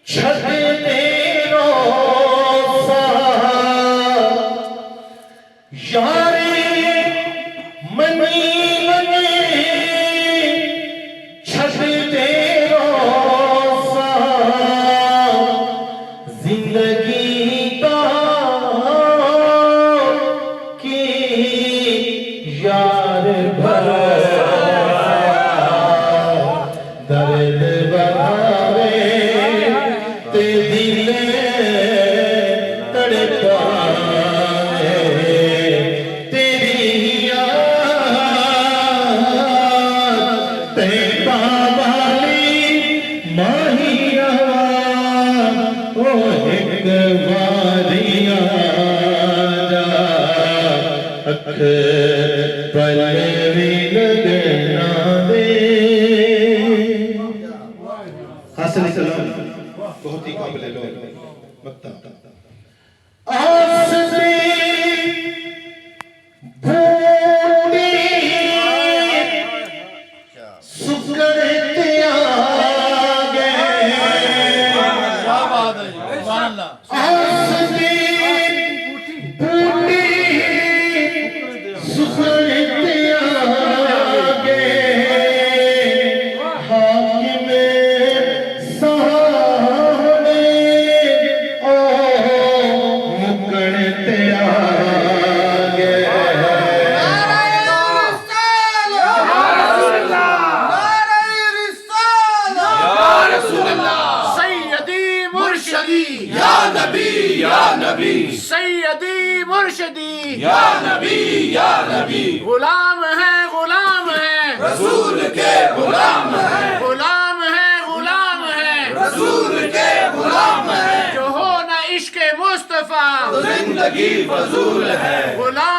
छठे रोज़ा यारे मनी लगे छठे रोज़ा जिंदगी का की यार भरा दर्द बढ़ावे ते दिल तड़पाए तेरी याद ते बाबाली माहिया ओ एक बारिया अख पल भी लगना दे। हासिल सलाम बहुत ही काबिल लोग मत्ता आसरे भूली सुकड़ते आगे क्या बात है सुभान अल्लाह आसरे भूली सुकड़ते आगे हाकिम साहने ओ मुकड़ते आगे सैयदी मुर्शदी या नबी या नबी सैयदी मुर्शदी या नबी या नबी गुलाम है रसूल के गुलाम है गुलाम है रसूल के गुलाम है जो हो न इश्क मुस्तफा तो जिंदगी फजूल है गुलाम